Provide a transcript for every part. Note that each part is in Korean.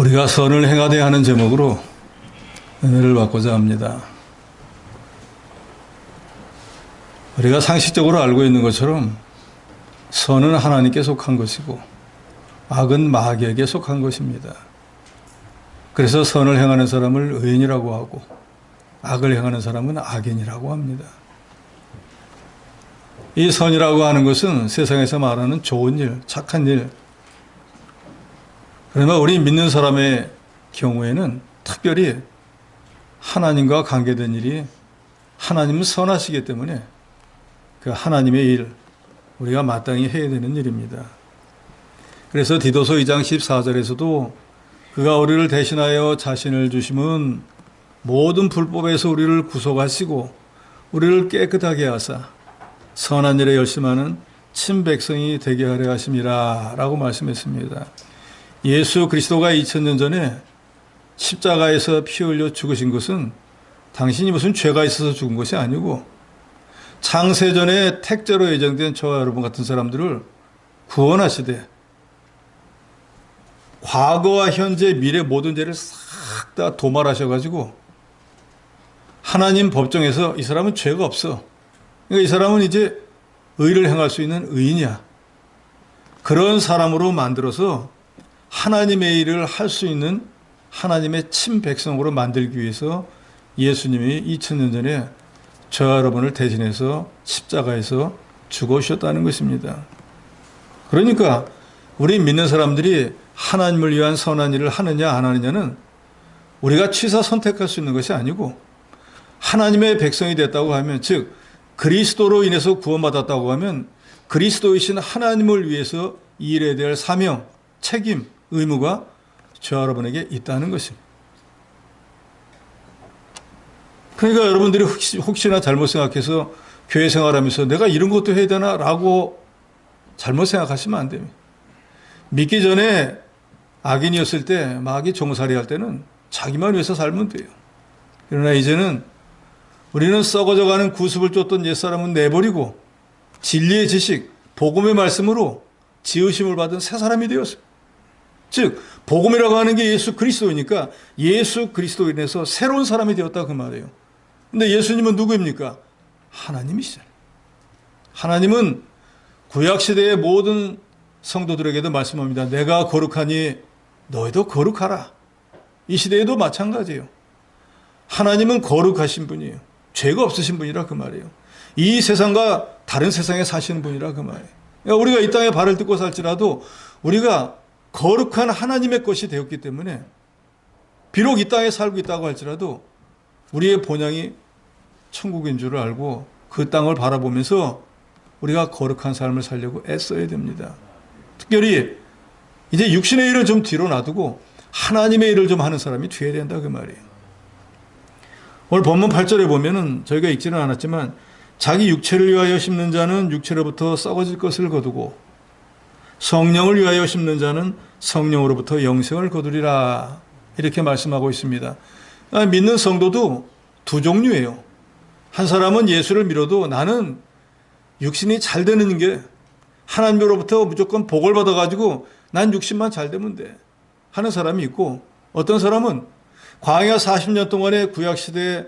우리가 선을 행하되 하는 제목으로 은혜를 받고자 합니다. 우리가 상식적으로 알고 있는 것처럼 선은 하나님께 속한 것이고 악은 마귀에게 속한 것입니다. 그래서 선을 행하는 사람을 의인이라고 하고 악을 행하는 사람은 악인이라고 합니다. 이 선이라고 하는 것은 세상에서 말하는 좋은 일, 착한 일. 그러나 우리 믿는 사람의 경우에는 특별히 하나님과 관계된 일이 하나님은 선하시기 때문에 그 하나님의 일, 우리가 마땅히 해야 되는 일입니다. 그래서 디도서 2장 14절에서도 그가 우리를 대신하여 자신을 주심은 모든 불법에서 우리를 구속하시고 우리를 깨끗하게 하사 선한 일에 열심하는 친백성이 되게 하려 하심이라 라고 말씀했습니다. 예수 그리스도가 2000년 전에 십자가에서 피 흘려 죽으신 것은 당신이 무슨 죄가 있어서 죽은 것이 아니고 창세전에 택제로 예정된 저와 여러분 같은 사람들을 구원하시되 과거와 현재, 미래 모든 죄를 싹 다 도말하셔가지고 하나님 법정에서 이 사람은 죄가 없어. 그러니까 이 사람은 이제 의를 행할 수 있는 의인이야. 그런 사람으로 만들어서 하나님의 일을 할 수 있는 하나님의 친백성으로 만들기 위해서 예수님이 2000년 전에 저와 여러분을 대신해서 십자가에서 죽으셨다는 것입니다. 그러니까 우리 믿는 사람들이 하나님을 위한 선한 일을 하느냐 안 하느냐는 우리가 취사 선택할 수 있는 것이 아니고 하나님의 백성이 됐다고 하면, 즉 그리스도로 인해서 구원받았다고 하면 그리스도이신 하나님을 위해서 일해야 될 사명, 책임, 의무가 저와 여러분에게 있다는 것입니다. 그러니까 여러분들이 혹시나 잘못 생각해서 교회 생활하면서 내가 이런 것도 해야 되나 라고 잘못 생각하시면 안 됩니다. 믿기 전에 악인이었을 때, 마귀 종살이 할 때는 자기만 위해서 살면 돼요. 그러나 이제는 우리는 썩어져가는 구습을 쫓던 옛사람은 내버리고 진리의 지식, 복음의 말씀으로 지으심을 받은 새 사람이 되었어요. 즉 복음이라고 하는 게 예수 그리스도이니까 예수 그리스도로 인해서 새로운 사람이 되었다 그 말이에요. 근데 예수님은 누구입니까? 하나님이시잖아요. 하나님은 구약시대의 모든 성도들에게도 말씀합니다. 내가 거룩하니 너희도 거룩하라. 이 시대에도 마찬가지예요. 하나님은 거룩하신 분이에요. 죄가 없으신 분이라 그 말이에요. 이 세상과 다른 세상에 사시는 분이라 그 말이에요. 그러니까 우리가 이 땅에 발을 뜯고 살지라도 우리가 거룩한 하나님의 것이 되었기 때문에 비록 이 땅에 살고 있다고 할지라도 우리의 본향이 천국인 줄을 알고 그 땅을 바라보면서 우리가 거룩한 삶을 살려고 애써야 됩니다. 특별히 이제 육신의 일을 좀 뒤로 놔두고 하나님의 일을 좀 하는 사람이 되어야 된다 그 말이에요. 오늘 본문 8절에 보면은 저희가 읽지는 않았지만 자기 육체를 위하여 심는 자는 육체로부터 썩어질 것을 거두고 성령을 위하여 심는 자는 성령으로부터 영생을 거두리라 이렇게 말씀하고 있습니다. 믿는 성도도 두 종류예요. 한 사람은 예수를 믿어도 나는 육신이 잘 되는 게 하나님으로부터 무조건 복을 받아가지고 난 육신만 잘 되면 돼 하는 사람이 있고, 어떤 사람은 광야 40년 동안의 구약시대에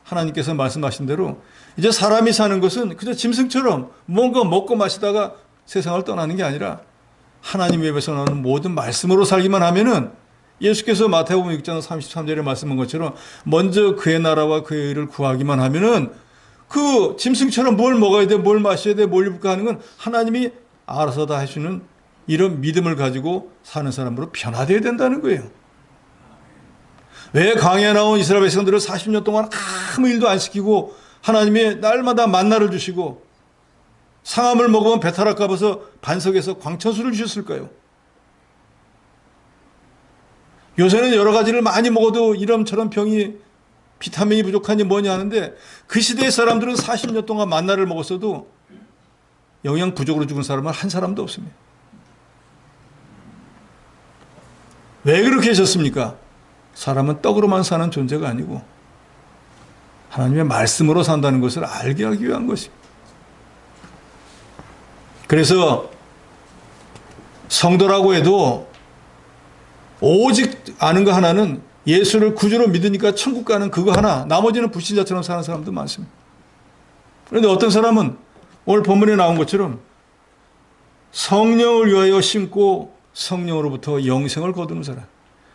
하나님께서 말씀하신 대로 이제 사람이 사는 것은 그저 짐승처럼 뭔가 먹고 마시다가 세상을 떠나는 게 아니라 하나님 입에서 나오는 모든 말씀으로 살기만 하면은 예수께서 마태복음 6장 33절에 말씀한 것처럼 먼저 그의 나라와 그의 의를 구하기만 하면은 그 짐승처럼 뭘 먹어야 돼, 뭘 마셔야 돼, 뭘 입을까 하는 건 하나님이 알아서 다 해주는 이런 믿음을 가지고 사는 사람으로 변화되어야 된다는 거예요. 왜 광야에 나온 이스라엘 백성들을 40년 동안 아무 일도 안 시키고 하나님이 날마다 만나를 주시고 상함을 먹으면 배탈 할까 봐서 반석에서 광천수를 주셨을까요? 요새는 여러 가지를 많이 먹어도 이런저런 병이 비타민이 부족하니 뭐냐 하는데 그 시대의 사람들은 40년 동안 만나를 먹었어도 영양 부족으로 죽은 사람은 한 사람도 없습니다. 왜 그렇게 하셨습니까? 사람은 떡으로만 사는 존재가 아니고 하나님의 말씀으로 산다는 것을 알게 하기 위한 것입니다. 그래서 성도라고 해도 오직 아는 거 하나는 예수를 구주로 믿으니까 천국 가는 그거 하나, 나머지는 불신자처럼 사는 사람도 많습니다. 그런데 어떤 사람은 오늘 본문에 나온 것처럼 성령을 위하여 심고 성령으로부터 영생을 거두는 사람.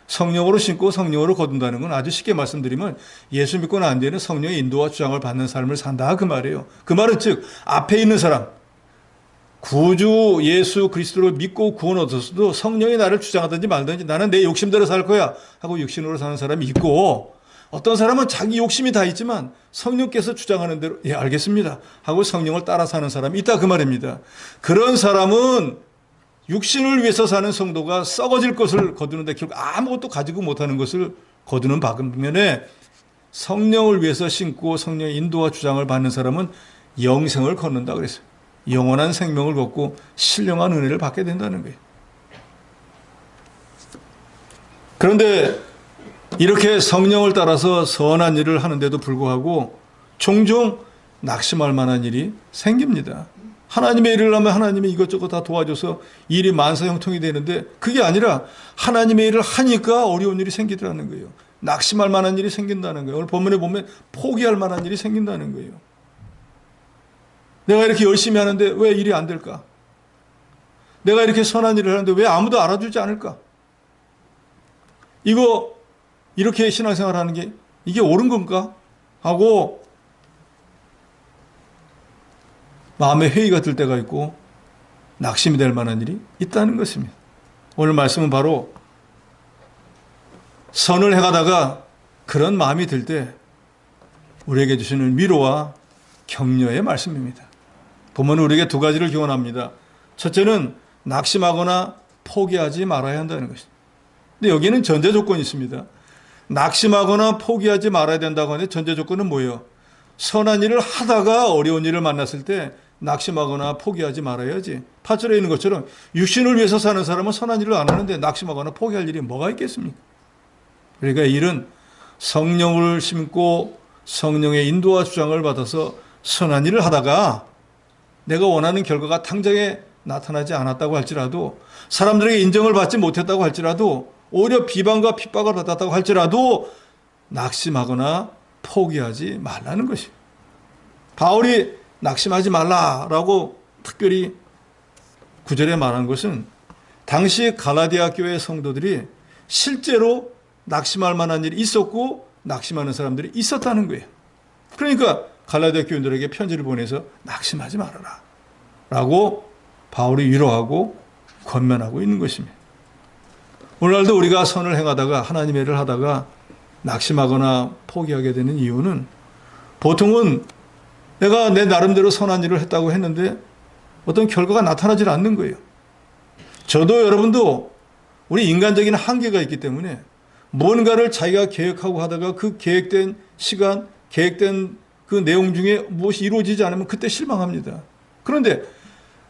성령으로 심고 성령으로 거둔다는 건 아주 쉽게 말씀드리면 예수 믿고 난 뒤에는 성령의 인도와 주장을 받는 삶을 산다 그 말이에요. 그 말은 즉 앞에 있는 사람, 구주 예수 그리스도를 믿고 구원 얻었어도 성령이 나를 주장하든지 말든지 나는 내 욕심대로 살 거야 하고 육신으로 사는 사람이 있고, 어떤 사람은 자기 욕심이 다 있지만 성령께서 주장하는 대로 예 알겠습니다 하고 성령을 따라 사는 사람이 있다 그 말입니다. 그런 사람은 육신을 위해서 사는 성도가 썩어질 것을 거두는데 결국 아무것도 가지고 못하는 것을 거두는 반면에 성령을 위해서 심고 성령의 인도와 주장을 받는 사람은 영생을 걷는다 그랬어요. 영원한 생명을 걷고 신령한 은혜를 받게 된다는 거예요. 그런데 이렇게 성령을 따라서 선한 일을 하는데도 불구하고 종종 낙심할 만한 일이 생깁니다. 하나님의 일을 하면 하나님이 이것저것 다 도와줘서 일이 만사형통이 되는데 그게 아니라 하나님의 일을 하니까 어려운 일이 생기더라는 거예요. 낙심할 만한 일이 생긴다는 거예요. 오늘 본문에 보면 포기할 만한 일이 생긴다는 거예요. 내가 이렇게 열심히 하는데 왜 일이 안 될까? 내가 이렇게 선한 일을 하는데 왜 아무도 알아주지 않을까? 이렇게 신앙생활 하는 게 이게 옳은 건가? 하고 마음에 회의가 들 때가 있고 낙심이 될 만한 일이 있다는 것입니다. 오늘 말씀은 바로 선을 해가다가 그런 마음이 들 때 우리에게 주시는 위로와 격려의 말씀입니다. 본문은 우리에게 두 가지를 교훈합니다. 첫째는 낙심하거나 포기하지 말아야 한다는 것입니다. 근데 여기는 전제 조건이 있습니다. 낙심하거나 포기하지 말아야 된다고 하는데 전제 조건은 뭐예요? 선한 일을 하다가 어려운 일을 만났을 때 낙심하거나 포기하지 말아야지. 8절에 있는 것처럼 육신을 위해서 사는 사람은 선한 일을 안 하는데 낙심하거나 포기할 일이 뭐가 있겠습니까? 그러니까 일은 성령을 심고 성령의 인도와 주장을 받아서 선한 일을 하다가 내가 원하는 결과가 당장에 나타나지 않았다고 할지라도, 사람들에게 인정을 받지 못했다고 할지라도, 오히려 비방과 핍박을 받았다고 할지라도 낙심하거나 포기하지 말라는 것이에요. 바울이 낙심하지 말라라고 특별히 9절에 말한 것은 당시 갈라디아 교회 성도들이 실제로 낙심할 만한 일이 있었고 낙심하는 사람들이 있었다는 거예요. 그러니까 갈라디아 교인들에게 편지를 보내서 낙심하지 말아라 라고 바울이 위로하고 권면하고 있는 것입니다. 오늘날도 우리가 선을 행하다가 하나님의 일을 하다가 낙심하거나 포기하게 되는 이유는 보통은 내가 내 나름대로 선한 일을 했다고 했는데 어떤 결과가 나타나질 않는 거예요. 저도 여러분도 우리 인간적인 한계가 있기 때문에 뭔가를 자기가 계획하고 하다가 그 계획된 시간, 계획된 그 내용 중에 무엇이 이루어지지 않으면 그때 실망합니다. 그런데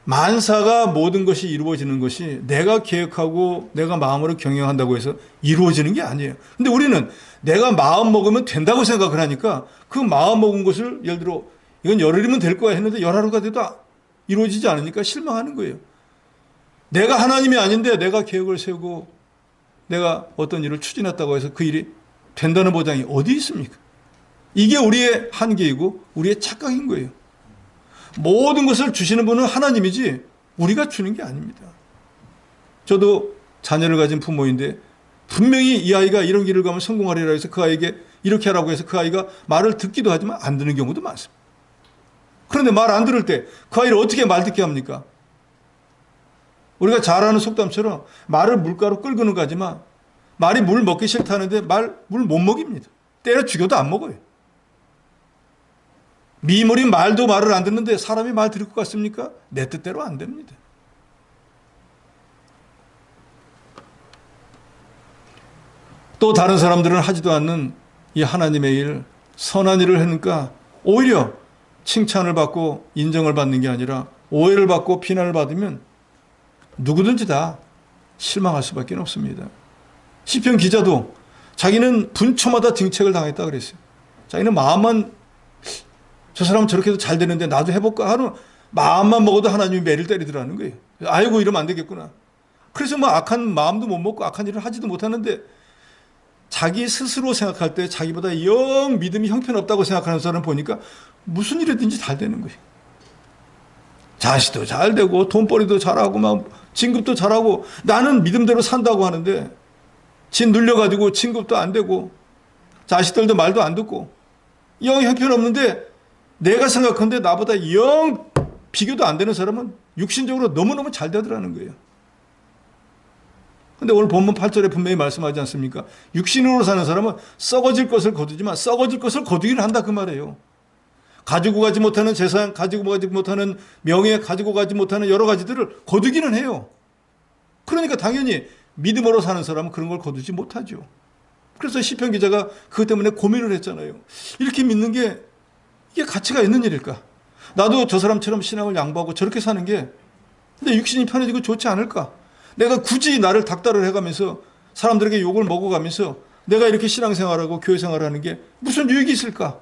만사가 모든 것이 이루어지는 것이 내가 계획하고 내가 마음으로 경영한다고 해서 이루어지는 게 아니에요. 근데 우리는 내가 마음 먹으면 된다고 생각을 하니까 그 마음 먹은 것을 예를 들어 이건 열흘이면 될 거야 했는데 열하루가 돼도 이루어지지 않으니까 실망하는 거예요. 내가 하나님이 아닌데 내가 계획을 세우고 내가 어떤 일을 추진했다고 해서 그 일이 된다는 보장이 어디 있습니까? 이게 우리의 한계이고 우리의 착각인 거예요. 모든 것을 주시는 분은 하나님이지 우리가 주는 게 아닙니다. 저도 자녀를 가진 부모인데 분명히 이 아이가 이런 길을 가면 성공하리라 해서 그 아이에게 이렇게 하라고 해서 그 아이가 말을 듣기도 하지만 안 듣는 경우도 많습니다. 그런데 말 안 들을 때 그 아이를 어떻게 말 듣게 합니까? 우리가 잘 아는 속담처럼 말을 물가로 끌고는 가지만 말이 물 먹기 싫다는데 물 못 먹입니다. 때려 죽여도 안 먹어요. 미물이 말도 말을 안 듣는데 사람이 말 들을 것 같습니까? 내 뜻대로 안 됩니다. 또 다른 사람들은 하지도 않는 이 하나님의 일, 선한 일을 하니까 오히려 칭찬을 받고 인정을 받는 게 아니라 오해를 받고 비난을 받으면 누구든지 다 실망할 수밖에 없습니다. 시편 기자도 자기는 분초마다 징책을 당했다 그랬어요. 자기는 마음만 저 사람은 저렇게 해도 잘 되는데 나도 해볼까 하는 마음만 먹어도 하나님이 매를 때리더라는 거예요. 아이고 이러면 안 되겠구나. 그래서 뭐 악한 마음도 못 먹고 악한 일을 하지도 못하는데 자기 스스로 생각할 때 자기보다 영 믿음이 형편없다고 생각하는 사람 보니까 무슨 일이든지 잘 되는 거예요. 자식도 잘 되고 돈벌이도 잘하고 막 진급도 잘하고 나는 믿음대로 산다고 하는데 진 눌려가지고 진급도 안 되고 자식들도 말도 안 듣고 영 형편없는데 내가 생각하는데 나보다 영 비교도 안 되는 사람은 육신적으로 너무너무 잘 되더라는 거예요. 근데 오늘 본문 8절에 분명히 말씀하지 않습니까? 육신으로 사는 사람은 썩어질 것을 거두지만 썩어질 것을 거두기를 한다 그 말이에요. 가지고 가지 못하는 재산, 가지고 가지 못하는 명예, 가지고 가지 못하는 여러 가지들을 거두기는 해요. 그러니까 당연히 믿음으로 사는 사람은 그런 걸 거두지 못하죠. 그래서 시편 기자가 그것 때문에 고민을 했잖아요. 이렇게 믿는 게 이게 가치가 있는 일일까? 나도 저 사람처럼 신앙을 양보하고 저렇게 사는 게 근데 육신이 편해지고 좋지 않을까? 내가 굳이 나를 닥달을 해가면서 사람들에게 욕을 먹어가면서 내가 이렇게 신앙생활하고 교회생활하는 게 무슨 유익이 있을까?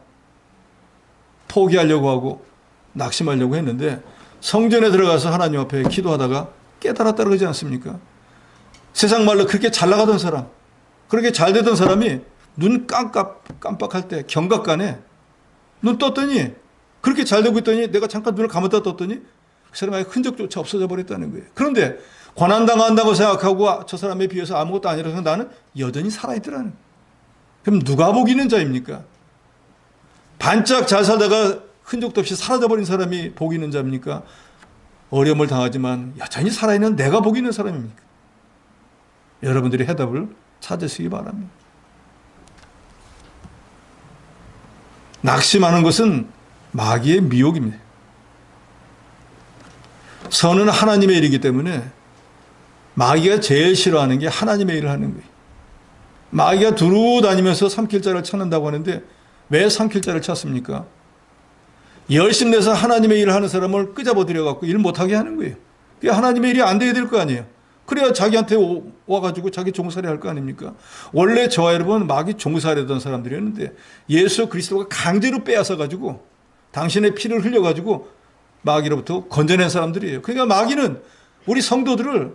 포기하려고 하고 낙심하려고 했는데 성전에 들어가서 하나님 앞에 기도하다가 깨달았다 그러지 않습니까? 세상 말로 그렇게 잘 나가던 사람, 그렇게 잘 되던 사람이 눈 깜빡할 때 경각간에 눈 떴더니 그렇게 잘 되고 있더니 내가 잠깐 눈을 감았다 떴더니 그 사람의 흔적조차 없어져 버렸다는 거예요. 그런데 고난당한다고 생각하고 저 사람에 비해서 아무것도 아니라서 나는 여전히 살아있더라는 거예요. 그럼 누가 복 있는 자입니까? 반짝 잘 살다가 흔적도 없이 사라져버린 사람이 복 있는 자입니까? 어려움을 당하지만 여전히 살아있는 내가 복 있는 사람입니까? 여러분들이 해답을 찾으시기 바랍니다. 낙심하는 것은 마귀의 미혹입니다. 선은 하나님의 일이기 때문에 마귀가 제일 싫어하는 게 하나님의 일을 하는 거예요. 마귀가 두루 다니면서 삼킬자를 찾는다고 하는데 왜 삼킬자를 찾습니까? 열심내서 하나님의 일을 하는 사람을 끄잡아들여갖고 일 못하게 하는 거예요. 그게 하나님의 일이 안 되게 될 거 아니에요. 그래야 자기한테 와가지고 자기 종살이 할 거 아닙니까? 원래 저와 여러분 마귀 종살이던 사람들이었는데 예수 그리스도가 강제로 빼앗아가지고 당신의 피를 흘려가지고 마귀로부터 건져낸 사람들이에요. 그러니까 마귀는 우리 성도들을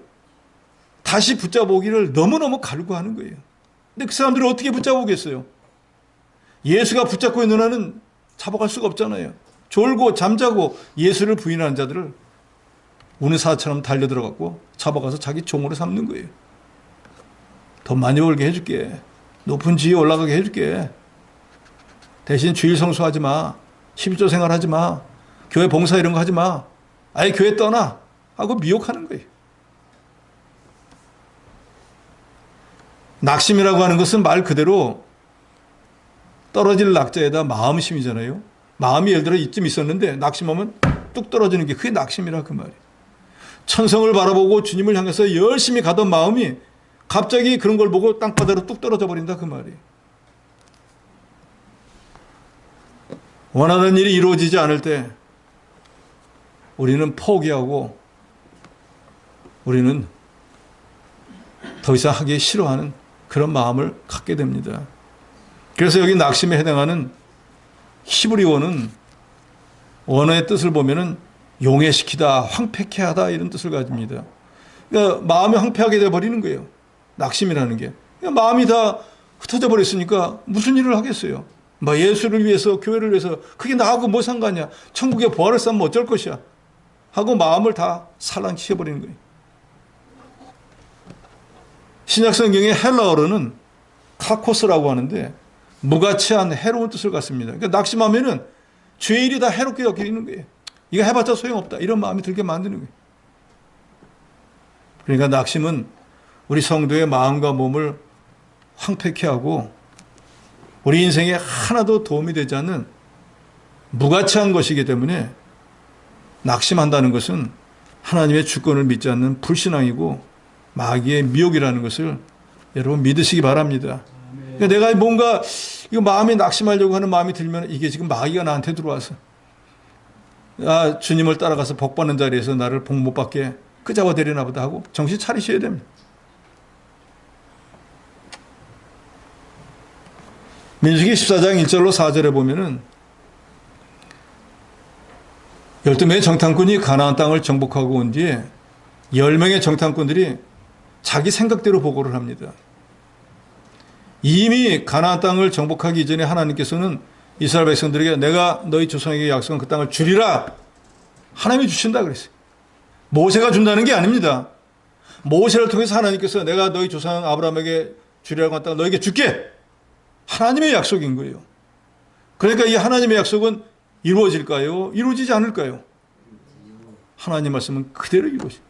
다시 붙잡아오기를 너무너무 갈구하는 거예요. 근데 그 사람들을 어떻게 붙잡아오겠어요? 예수가 붙잡고 있는 한은 잡아갈 수가 없잖아요. 졸고 잠자고 예수를 부인하는 자들을 우는 사자처럼 달려들어갖고 잡아가서 자기 종으로 삼는 거예요. 돈 많이 벌게 해줄게. 높은 지위에 올라가게 해줄게. 대신 주일 성수하지 마. 12조 생활하지 마. 교회 봉사 이런 거 하지 마. 아예 교회 떠나. 하고 미혹하는 거예요. 낙심이라고 하는 것은 말 그대로 떨어질 낙자에다 마음심이잖아요. 마음이 예를 들어 이쯤 있었는데 낙심하면 뚝 떨어지는 게 그게 낙심이라 그 말이에요. 천성을 바라보고 주님을 향해서 열심히 가던 마음이 갑자기 그런 걸 보고 땅바닥으로 뚝 떨어져 버린다 그 말이에요. 원하는 일이 이루어지지 않을 때 우리는 포기하고 우리는 더 이상 하기 싫어하는 그런 마음을 갖게 됩니다. 그래서 여기 낙심에 해당하는 히브리어는 원어의 뜻을 보면은 용해시키다, 황폐케 하다 이런 뜻을 가집니다. 그러니까 마음이 황폐하게 돼버리는 거예요. 낙심이라는 게. 그러니까 마음이 다 흩어져 버렸으니까 무슨 일을 하겠어요. 뭐 예수를 위해서 교회를 위해서 그게 나하고 뭐 상관이야. 천국에 부활을 쌓으면 어쩔 것이야. 하고 마음을 다 살랑시켜버리는 거예요. 신약 성경의 헬라어로는 카코스라고 하는데 무가치한 해로운 뜻을 갖습니다. 그러니까 낙심하면은 죄일이 다 해롭게 여기는 거예요. 이거 해봤자 소용없다. 이런 마음이 들게 만드는 거예요. 그러니까 낙심은 우리 성도의 마음과 몸을 황폐케 하고 우리 인생에 하나도 도움이 되지 않는 무가치한 것이기 때문에 낙심한다는 것은 하나님의 주권을 믿지 않는 불신앙이고 마귀의 미혹이라는 것을 여러분 믿으시기 바랍니다. 그러니까 내가 뭔가 이거 마음에 낙심하려고 하는 마음이 들면 이게 지금 마귀가 나한테 들어와서 주님을 따라가서 복 받는 자리에서 나를 복 못 받게 끄잡아 데리나 보다 하고 정신 차리셔야 됩니다. 민수기 14장 1절로 4절에 보면은 12명의 정탐꾼이 가나안 땅을 정복하고 온 뒤에 10명의 정탐꾼들이 자기 생각대로 보고를 합니다. 이미 가나안 땅을 정복하기 이전에 하나님께서는 이스라엘 백성들에게 내가 너희 조상에게 약속한 그 땅을 주리라. 하나님이 주신다 그랬어요. 모세가 준다는 게 아닙니다. 모세를 통해서 하나님께서 내가 너희 조상 아브라함에게 주리라고 한 땅을 너에게 줄게. 하나님의 약속인 거예요. 그러니까 이 하나님의 약속은 이루어질까요? 이루어지지 않을까요? 하나님 말씀은 그대로 이루어져요.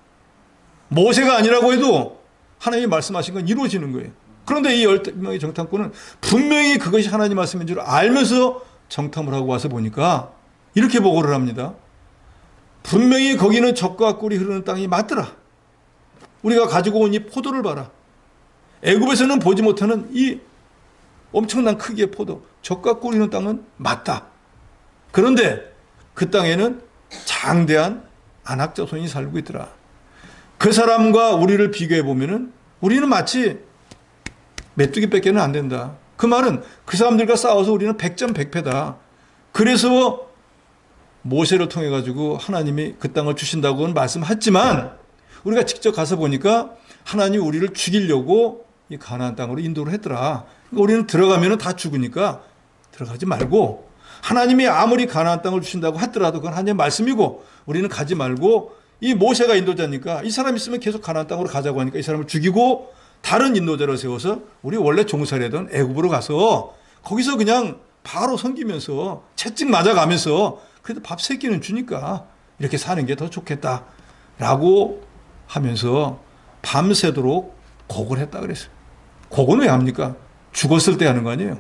모세가 아니라고 해도 하나님이 말씀하신 건 이루어지는 거예요. 그런데 이 10명의 정탐꾼은 분명히 그것이 하나님 말씀인 줄 알면서 정탐을 하고 와서 보니까 이렇게 보고를 합니다. 분명히 거기는 젖과 꿀이 흐르는 땅이 맞더라. 우리가 가지고 온 이 포도를 봐라. 애굽에서는 보지 못하는 이 엄청난 크기의 포도, 젖과 꿀이 있는 땅은 맞다. 그런데 그 땅에는 장대한 아낙 자손이 살고 있더라. 그 사람과 우리를 비교해 보면은 우리는 마치 메뚜기밖에는 안 된다. 그 말은 그 사람들과 싸워서 우리는 백전백패다. 그래서 모세를 통해 가지고 하나님이 그 땅을 주신다고는 말씀했지만 우리가 직접 가서 보니까 하나님이 우리를 죽이려고 이 가나안 땅으로 인도를 했더라. 그러니까 우리는 들어가면 다 죽으니까 들어가지 말고 하나님이 아무리 가나안 땅을 주신다고 하더라도 그건 하나님의 말씀이고 우리는 가지 말고 이 모세가 인도자니까 이 사람 있으면 계속 가나안 땅으로 가자고 하니까 이 사람을 죽이고 다른 인도자를 세워서 우리 원래 종살이던 애굽으로 가서 거기서 그냥 바로 섬기면서 채찍 맞아가면서 그래도 밥 3끼는 주니까 이렇게 사는 게 더 좋겠다라고 하면서 밤새도록 곡을 했다 그랬어요. 곡은 왜 합니까? 죽었을 때 하는 거 아니에요.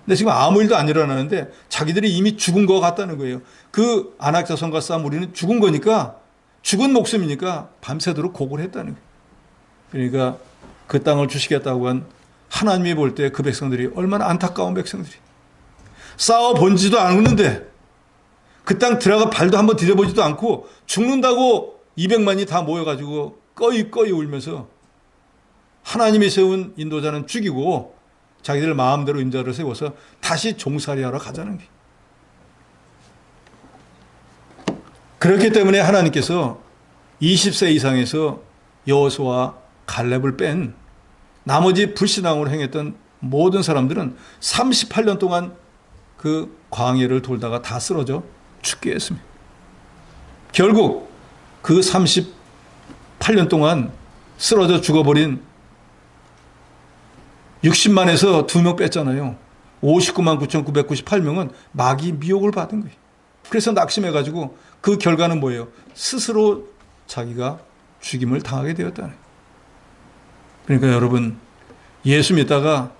근데 지금 아무 일도 안 일어나는데 자기들이 이미 죽은 것 같다는 거예요. 그 아낙 자손과 싸움 우리는 죽은 거니까 죽은 목숨이니까 밤새도록 곡을 했다는 거예요. 그러니까 그 땅을 주시겠다고 한 하나님이 볼 때 그 백성들이 얼마나 안타까운 백성들이 싸워 본지도 않았는데 그 땅 들어가 발도 한번 디뎌보지도 않고 죽는다고 200만이 다 모여가지고 꺼이 울면서 하나님이 세운 인도자는 죽이고 자기들 마음대로 인도자를 세워서 다시 종살이하러 가자는 게. 그렇기 때문에 하나님께서 20세 이상에서 여호수아와 갈렙을 뺀 나머지 불신앙으로 행했던 모든 사람들은 38년 동안 그 광야를 돌다가 다 쓰러져 죽게 했습니다. 결국 그 38년 동안 쓰러져 죽어버린 60만에서 2명 뺐잖아요. 59만 9,998명은 마귀 미혹을 받은 거예요. 그래서 낙심해가지고 그 결과는 뭐예요? 스스로 자기가 죽임을 당하게 되었다는 거예요. 그러니까 여러분 예수 믿다가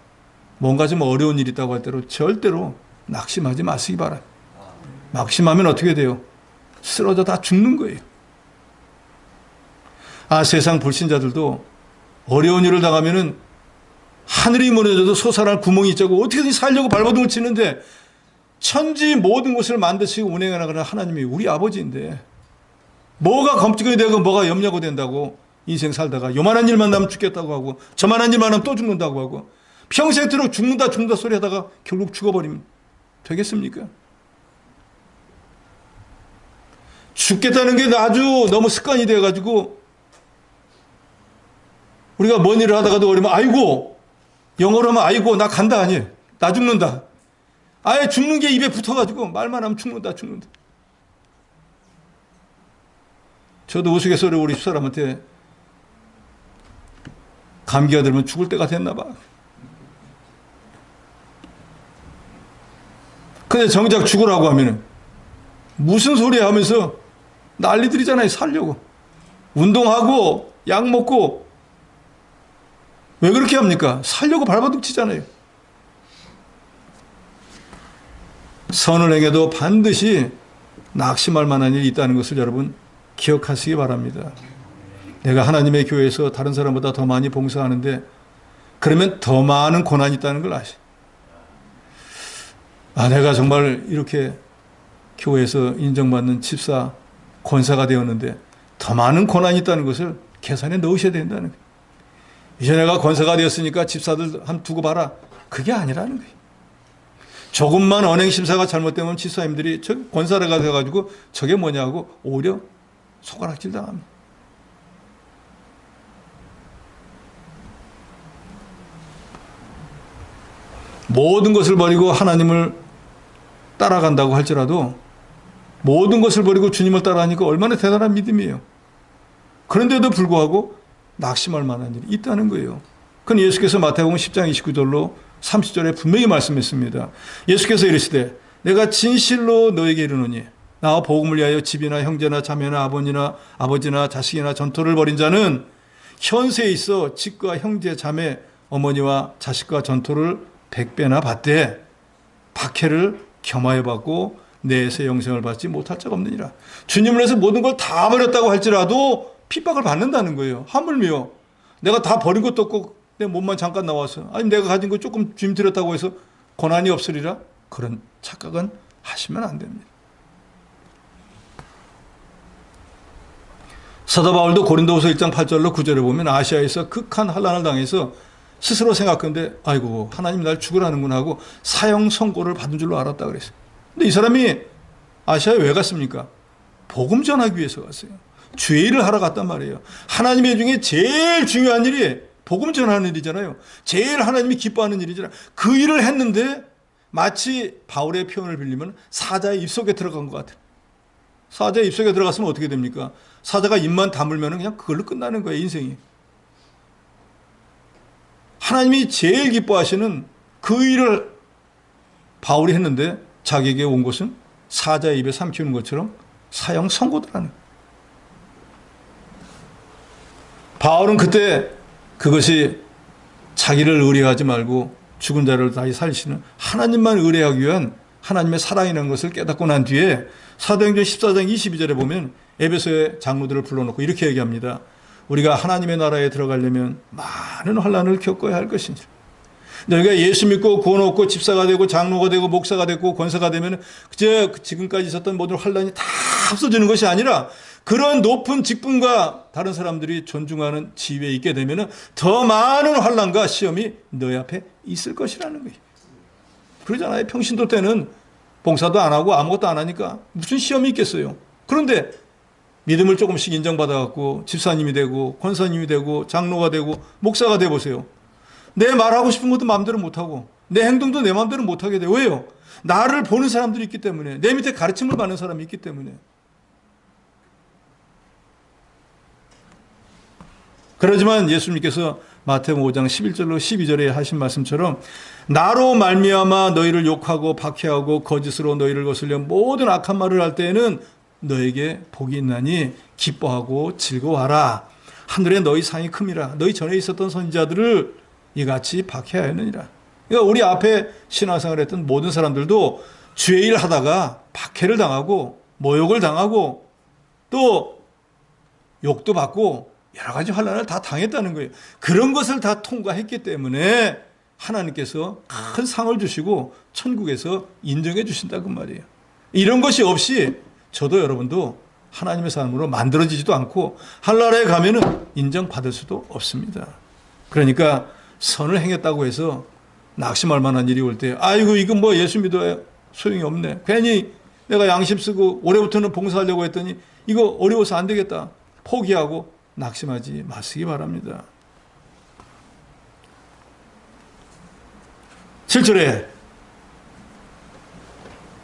뭔가 좀 어려운 일이 있다고 할 때로 절대로 낙심하지 마시기 바랍니다. 낙심하면 어떻게 돼요? 쓰러져 다 죽는 거예요. 세상 불신자들도 어려운 일을 당하면은 하늘이 무너져도 솟아날 구멍이 있자고 어떻게든 살려고 발버둥을 치는데 천지 모든 것을 만드시고 운행해 나가는 하나님이 우리 아버지인데 뭐가 검증이 되고 뭐가 염려가 된다고 인생 살다가 요만한 일만 나면 죽겠다고 하고 저만한 일만 하면 또 죽는다고 하고 평생토록 죽는다 소리 하다가 결국 죽어버리면 되겠습니까? 죽겠다는 게 아주 너무 습관이 돼가지고 우리가 뭔 일을 하다가도 어려면 아이고 영어로 하면 아이고 나 간다 아니에요. 나 죽는다. 아예 죽는 게 입에 붙어가지고 말만 하면 죽는다. 저도 우스갯소리로 우리 집사람한테 감기가 들면 죽을 때가 됐나 봐. 근데 정작 죽으라고 하면은 무슨 소리야 하면서 난리들이잖아요. 살려고. 운동하고 약 먹고 왜 그렇게 합니까? 살려고 발버둥 치잖아요. 선을 행해도 반드시 낙심할 만한 일이 있다는 것을 여러분 기억하시기 바랍니다. 내가 하나님의 교회에서 다른 사람보다 더 많이 봉사하는데 그러면 더 많은 고난이 있다는 걸 아시. 내가 정말 이렇게 교회에서 인정받는 집사, 권사가 되었는데 더 많은 고난이 있다는 것을 계산에 넣으셔야 된다는 거예요. 이제 내가 권사가 되었으니까 집사들 한 두고 봐라. 그게 아니라는 거예요. 조금만 언행심사가 잘못되면 집사님들이 저 권사가 돼가지고 저게 뭐냐고 오히려 손가락질 당합니다. 모든 것을 버리고 하나님을 따라간다고 할지라도 모든 것을 버리고 주님을 따라하니까 얼마나 대단한 믿음이에요. 그런데도 불구하고 낙심할 만한 일이 있다는 거예요. 그건 예수께서 마태복음 10장 29절로 30절에 분명히 말씀했습니다. 예수께서 이르시되 내가 진실로 너에게 이르노니 나와 복음을 위하여 집이나 형제나 자매나 아버지나 자식이나 전토를 벌인 자는 현세에 있어 집과 형제 자매 어머니와 자식과 전토를 100배나 받되 박해를 겸하여 받고 내세 영생을 받지 못할 자가 없느니라. 주님을 위해서 모든 걸 다 버렸다고 할지라도 핍박을 받는다는 거예요. 하물며 내가 다 버린 것도 없고 내 몸만 잠깐 나와서 아니면 내가 가진 거 조금 주님 드렸다고 해서 고난이 없으리라. 그런 착각은 하시면 안 됩니다. 사도 바울도 고린도후서 1장 8절로 9절에 보면 아시아에서 극한 환난을 당해서 스스로 생각하는데 아이고 하나님 날 죽으라는구나 하고 사형 선고를 받은 줄로 알았다 그랬어요. 근데 이 사람이 아시아에 왜 갔습니까? 복음 전하기 위해서 갔어요. 주의 일을 하러 갔단 말이에요. 하나님의 중에 제일 중요한 일이 복음 전하는 일이잖아요. 제일 하나님이 기뻐하는 일이잖아요. 그 일을 했는데 마치 바울의 표현을 빌리면 사자의 입속에 들어간 것 같아요. 사자의 입속에 들어갔으면 어떻게 됩니까? 사자가 입만 다물면 그냥 그걸로 끝나는 거예요, 인생이. 하나님이 제일 기뻐하시는 그 일을 바울이 했는데 자기에게 온 것은 사자의 입에 삼키는 것처럼 사형 선고더라는 거예요. 바울은 그때 그것이 자기를 의뢰하지 말고 죽은 자를 다시 살리시는 하나님만 의뢰하기 위한 하나님의 사랑이라는 것을 깨닫고 난 뒤에 사도행전 14장 22절에 보면 에베소의 장로들을 불러놓고 이렇게 얘기합니다. 우리가 하나님의 나라에 들어가려면 많은 환난을 겪어야 할 것이니 너희가 예수 믿고 구원 얻고 집사가 되고 장로가 되고 목사가 되고 권사가 되면 지금까지 있었던 모든 환난이 다 없어지는 것이 아니라 그런 높은 직분과 다른 사람들이 존중하는 지위에 있게 되면 더 많은 환난과 시험이 너희 앞에 있을 것이라는 거예요. 그러잖아요. 평신도 때는 봉사도 안 하고 아무것도 안 하니까 무슨 시험이 있겠어요. 그런데 믿음을 조금씩 인정받아갖고 집사님이 되고 권사님이 되고 장로가 되고 목사가 돼보세요. 내 말하고 싶은 것도 마음대로 못하고 내 행동도 내 마음대로 못하게 돼요. 왜요? 나를 보는 사람들이 있기 때문에, 내 밑에 가르침을 받는 사람이 있기 때문에. 그러지만 예수님께서 마태복음 5장 11절로 12절에 하신 말씀처럼 나로 말미암아 너희를 욕하고 박해하고 거짓으로 너희를 거슬려 모든 악한 말을 할 때에는 너에게 복이 있나니 기뻐하고 즐거워하라. 하늘에 너희 상이 큼이라. 너희 전에 있었던 선지자들을 이같이 박해하였느니라. 그러니까 우리 앞에 신앙생활을 했던 모든 사람들도 주의 일 하다가 박해를 당하고 모욕을 당하고 또 욕도 받고 여러 가지 환난을 다 당했다는 거예요. 그런 것을 다 통과했기 때문에 하나님께서 큰 상을 주시고 천국에서 인정해 주신다고 말이에요. 이런 것이 없이 저도 여러분도 하나님의 사람으로 만들어지지도 않고 하늘나라에 가면은 인정받을 수도 없습니다. 그러니까 선을 행했다고 해서 낙심할 만한 일이 올 때 아이고 이건 뭐 예수 믿어야 소용이 없네. 괜히 내가 양심 쓰고 올해부터는 봉사하려고 했더니 이거 어려워서 안 되겠다. 포기하고 낙심하지 마시기 바랍니다. 7절에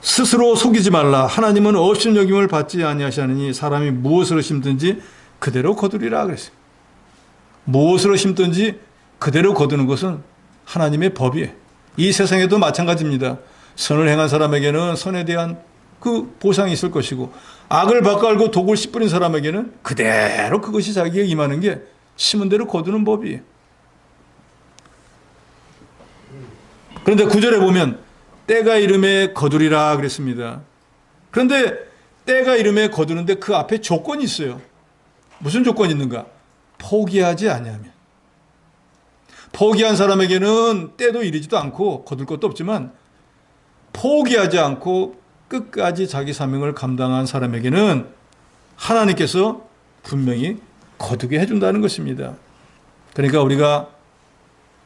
스스로 속이지 말라. 하나님은 업신여김을 받지 아니하시느니 사람이 무엇으로 심든지 그대로 거두리라 그랬어요. 무엇으로 심든지 그대로 거두는 것은 하나님의 법이에요. 이 세상에도 마찬가지입니다. 선을 행한 사람에게는 선에 대한 그 보상이 있을 것이고 악을 바꿔알고 독을 씨 뿌린 사람에게는 그대로 그것이 자기에게 임하는 게 심은 대로 거두는 법이에요. 그런데 9절에 보면 때가 이름에 거두리라 그랬습니다. 그런데 때가 이름에 거두는데 그 앞에 조건이 있어요. 무슨 조건이 있는가? 포기하지 아니하면. 포기한 사람에게는 때도 이르지도 않고 거둘 것도 없지만 포기하지 않고 끝까지 자기 사명을 감당한 사람에게는 하나님께서 분명히 거두게 해준다는 것입니다. 그러니까 우리가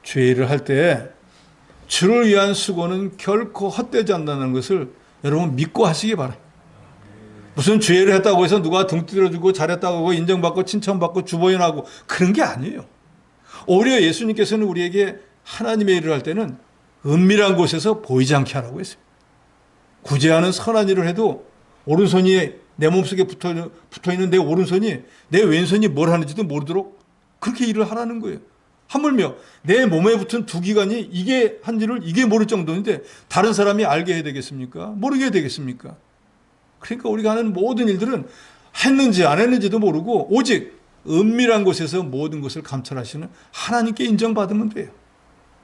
주의 일을 할 때 주를 위한 수고는 결코 헛되지 않는다는 것을 여러분 믿고 하시기 바랍니다. 무슨 주의 일을 했다고 해서 누가 등 두드려주고 잘했다고 하고 인정받고 칭찬받고 주보연하고 그런 게 아니에요. 오히려 예수님께서는 우리에게 하나님의 일을 할 때는 은밀한 곳에서 보이지 않게 하라고 했어요. 구제하는 선한 일을 해도 오른손이 내 몸속에 붙어있는 내 오른손이 내 왼손이 뭘 하는지도 모르도록 그렇게 일을 하라는 거예요. 하물며 내 몸에 붙은 두 기관이 이게 한 일을 이게 모를 정도인데 다른 사람이 알게 해야 되겠습니까? 모르게 해야 되겠습니까? 그러니까 우리가 하는 모든 일들은 했는지 안 했는지도 모르고 오직 은밀한 곳에서 모든 것을 감찰하시는 하나님께 인정받으면 돼요.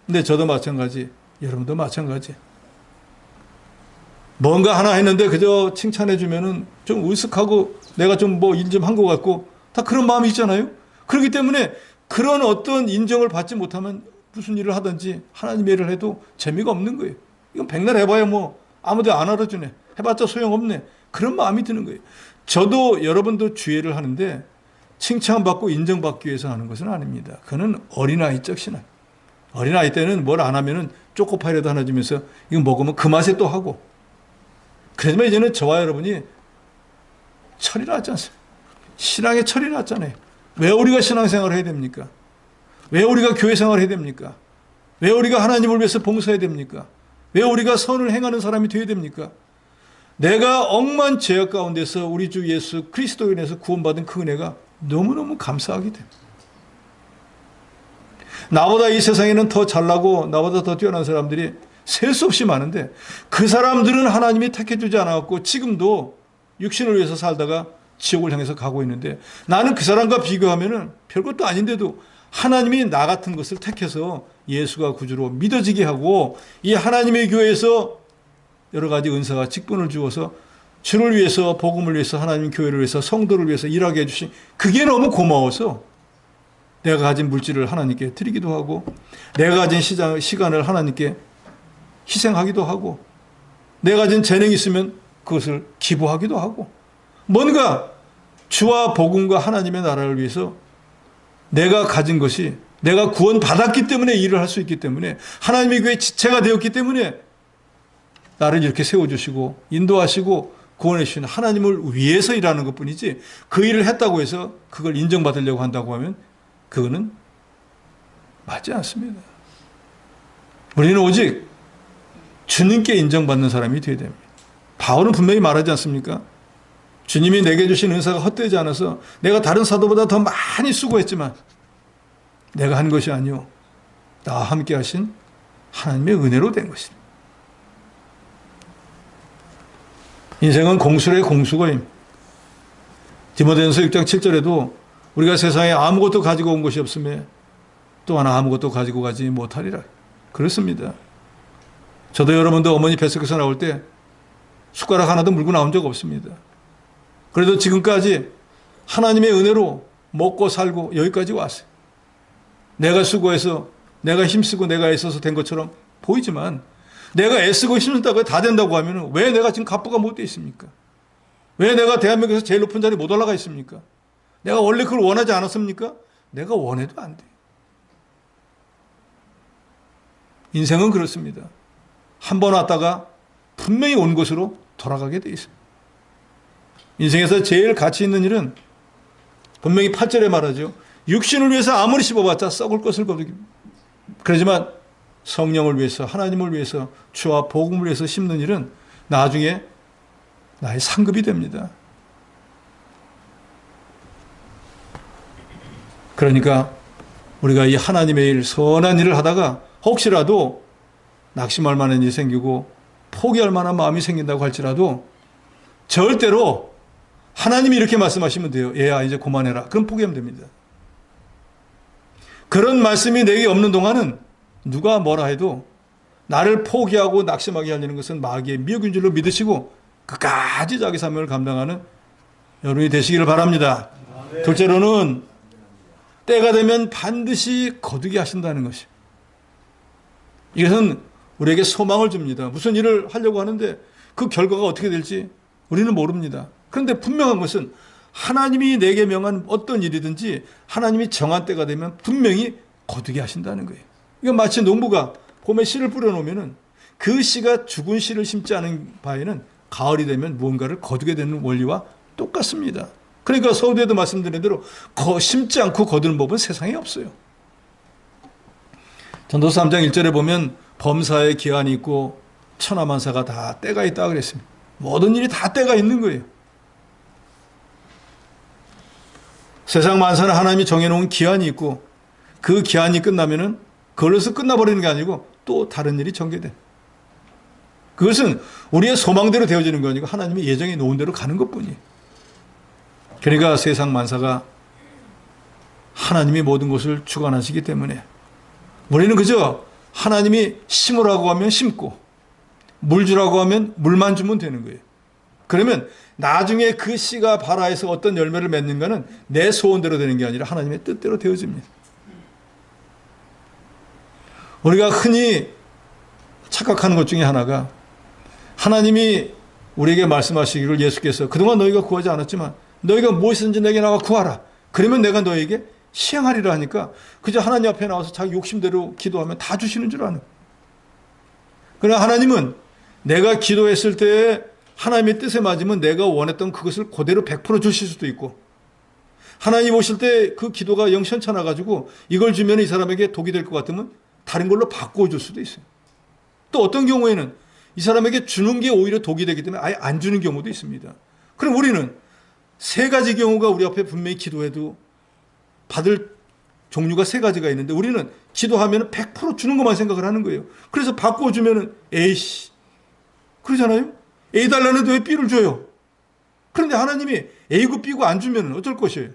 근데 저도 마찬가지, 여러분도 마찬가지. 뭔가 하나 했는데 그저 칭찬해 주면은 좀 으쓱하고 내가 좀 뭐 일 좀 한 것 같고 다 그런 마음이 있잖아요. 그렇기 때문에 그런 어떤 인정을 받지 못하면 무슨 일을 하든지 하나님의 일을 해도 재미가 없는 거예요. 이건 백날 해봐야 뭐 아무도 안 알아주네. 해봤자 소용없네. 그런 마음이 드는 거예요. 저도 여러분도 주의를 하는데 칭찬받고 인정받기 위해서 하는 것은 아닙니다. 그거는 어린아이적 신앙. 어린아이 때는 뭘 안 하면은 초코파이라도 하나 주면서 이거 먹으면 그 맛에 또 하고. 그렇지만 이제는 저와 여러분이 철이 났지 않습니까? 신앙의 철이 났잖아요. 왜 우리가 신앙생활을 해야 됩니까? 왜 우리가 교회생활을 해야 됩니까? 왜 우리가 하나님을 위해서 봉사해야 됩니까? 왜 우리가 선을 행하는 사람이 되어야 됩니까? 내가 억만 죄악 가운데서 우리 주 예수 그리스도로 인해서 구원받은 그 은혜가 너무너무 감사하게 됩니다. 나보다 이 세상에는 더 잘나고 나보다 더 뛰어난 사람들이 셀 수 없이 많은데 그 사람들은 하나님이 택해주지 않았고 지금도 육신을 위해서 살다가 지옥을 향해서 가고 있는데 나는 그 사람과 비교하면은 별것도 아닌데도 하나님이 나 같은 것을 택해서 예수가 구주로 믿어지게 하고 이 하나님의 교회에서 여러 가지 은사와 직분을 주어서 주를 위해서 복음을 위해서 하나님 교회를 위해서 성도를 위해서 일하게 해주신 그게 너무 고마워서 내가 가진 물질을 하나님께 드리기도 하고 내가 가진 시간을 하나님께 희생하기도 하고 내가 가진 재능이 있으면 그것을 기부하기도 하고 뭔가 주와 복음과 하나님의 나라를 위해서 내가 가진 것이 내가 구원받았기 때문에 일을 할 수 있기 때문에 하나님의 교회 지체가 되었기 때문에 나를 이렇게 세워주시고 인도하시고 구원해 주시는 하나님을 위해서 일하는 것뿐이지 그 일을 했다고 해서 그걸 인정받으려고 한다고 하면 그거는 맞지 않습니다. 우리는 오직 주님께 인정받는 사람이 되어야 됩니다. 바울은 분명히 말하지 않습니까? 주님이 내게 주신 은사가 헛되지 않아서 내가 다른 사도보다 더 많이 수고했지만 내가 한 것이 아니오 나와 함께 하신 하나님의 은혜로 된 것입니다. 인생은 공수의 공수거임. 디모데전서 6장 7절에도 우리가 세상에 아무것도 가지고 온 것이 없음에 또 하나 아무것도 가지고 가지 못하리라. 그렇습니다. 저도 여러분도 어머니 뱃속에서 나올 때 숟가락 하나도 물고 나온 적 없습니다. 그래도 지금까지 하나님의 은혜로 먹고 살고 여기까지 왔어요. 내가 수고해서 내가 힘쓰고 내가 애써서 된 것처럼 보이지만 내가 애쓰고 힘쓰다가 다 된다고 하면 왜 내가 지금 갑부가 못 돼 있습니까? 왜 내가 대한민국에서 제일 높은 자리에 못 올라가 있습니까? 내가 원래 그걸 원하지 않았습니까? 내가 원해도 안 돼. 인생은 그렇습니다. 한 번 왔다가 분명히 온 곳으로 돌아가게 돼 있어요. 인생에서 제일 가치 있는 일은 분명히 8절에 말하죠. 육신을 위해서 아무리 씹어봤자 썩을 것을 거두기. 그러지만 성령을 위해서 하나님을 위해서 주와 복음을 위해서 심는 일은 나중에 나의 상급이 됩니다. 그러니까 우리가 이 하나님의 일, 선한 일을 하다가 혹시라도 낙심할 만한 일이 생기고 포기할 만한 마음이 생긴다고 할지라도 절대로 하나님이 이렇게 말씀하시면 돼요. 얘야 이제 그만해라. 그럼 포기하면 됩니다. 그런 말씀이 내게 없는 동안은 누가 뭐라 해도 나를 포기하고 낙심하게 하려는 것은 마귀의 미혹인 줄로 믿으시고 끝까지 자기 사명을 감당하는 여러분이 되시기를 바랍니다. 둘째로는 때가 되면 반드시 거두게 하신다는 것이. 이것은 우리에게 소망을 줍니다. 무슨 일을 하려고 하는데 그 결과가 어떻게 될지 우리는 모릅니다. 그런데 분명한 것은 하나님이 내게 명한 어떤 일이든지 하나님이 정한 때가 되면 분명히 거두게 하신다는 거예요. 이건 마치 농부가 봄에 씨를 뿌려놓으면 그 씨가 죽은 씨를 심지 않은 바에는 가을이 되면 무언가를 거두게 되는 원리와 똑같습니다. 그러니까 서두에도 말씀드린 대로 심지 않고 거두는 법은 세상에 없어요. 전도서 3장 1절에 보면 범사에 기한이 있고 천하만사가 다 때가 있다 그랬습니다. 모든 일이 다 때가 있는 거예요. 세상 만사는 하나님이 정해놓은 기한이 있고 그 기한이 끝나면은 그걸로서 끝나버리는 게 아니고 또 다른 일이 전개돼. 그것은 우리의 소망대로 되어지는 거 아니고 하나님이 예정해 놓은 대로 가는 것뿐이에요. 그러니까 세상 만사가 하나님이 모든 것을 주관하시기 때문에 우리는 그저 하나님이 심으라고 하면 심고 물 주라고 하면 물만 주면 되는 거예요. 그러면 나중에 그 씨가 발아에서 어떤 열매를 맺는가는 내 소원대로 되는 게 아니라 하나님의 뜻대로 되어집니다. 우리가 흔히 착각하는 것 중에 하나가 하나님이 우리에게 말씀하시기를 예수께서 그동안 너희가 구하지 않았지만 너희가 무엇이든지 내게 나와 구하라. 그러면 내가 너희에게 시행하리라 하니까 그저 하나님 앞에 나와서 자기 욕심대로 기도하면 다 주시는 줄 아는. 그러나 하나님은 내가 기도했을 때 하나님의 뜻에 맞으면 내가 원했던 그것을 그대로 100% 주실 수도 있고 하나님 오실 때 그 기도가 영 현찮아가지고 이걸 주면 이 사람에게 독이 될 것 같으면 다른 걸로 바꿔줄 수도 있어요. 또 어떤 경우에는 이 사람에게 주는 게 오히려 독이 되기 때문에 아예 안 주는 경우도 있습니다. 그럼 우리는 세 가지 경우가 우리 앞에 분명히 기도해도 받을 종류가 세 가지가 있는데 우리는 기도하면 100% 주는 것만 생각을 하는 거예요. 그래서 바꿔주면 에이씨 그러잖아요. A 달라는데 왜 B를 줘요? 그런데 하나님이 A고 B고 안 주면 어쩔 것이에요?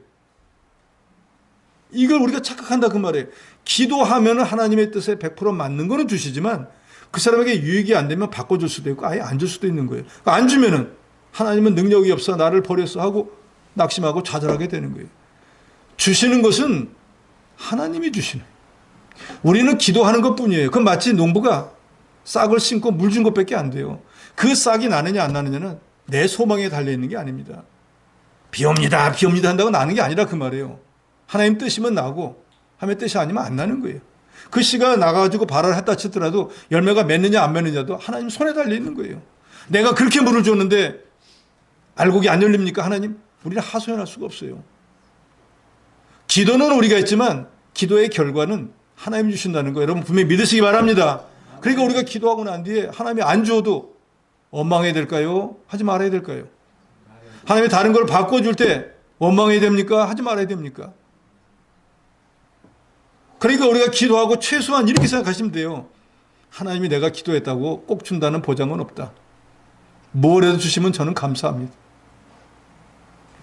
이걸 우리가 착각한다 그 말이에요. 기도하면 하나님의 뜻에 100% 맞는 거는 주시지만 그 사람에게 유익이 안 되면 바꿔줄 수도 있고 아예 안 줄 수도 있는 거예요. 안 주면은 하나님은 능력이 없어 나를 버렸어 하고 낙심하고 좌절하게 되는 거예요. 주시는 것은 하나님이 주시는 거예요. 우리는 기도하는 것뿐이에요. 그건 마치 농부가 싹을 심고 물 준 것밖에 안 돼요. 그 싹이 나느냐 안 나느냐는 내 소망에 달려있는 게 아닙니다. 비 옵니다 비 옵니다 한다고 나는 게 아니라 그 말이에요. 하나님 뜻이면 나고 하나님의 뜻이 아니면 안 나는 거예요. 그 씨가 나가지고 발화를 했다 치더라도 열매가 맺느냐 안 맺느냐도 하나님 손에 달려있는 거예요. 내가 그렇게 물을 줬는데 알곡이 안 열립니까? 하나님? 우리는 하소연할 수가 없어요. 기도는 우리가 했지만 기도의 결과는 하나님 주신다는 거 여러분 분명히 믿으시기 바랍니다. 그러니까 우리가 기도하고 난 뒤에 하나님이 안 주어도 원망해야 될까요? 하지 말아야 될까요? 하나님이 다른 걸 바꿔줄 때 원망해야 됩니까? 하지 말아야 됩니까? 그러니까 우리가 기도하고 최소한 이렇게 생각하시면 돼요. 하나님이 내가 기도했다고 꼭 준다는 보장은 없다. 뭘 해도 주시면 저는 감사합니다.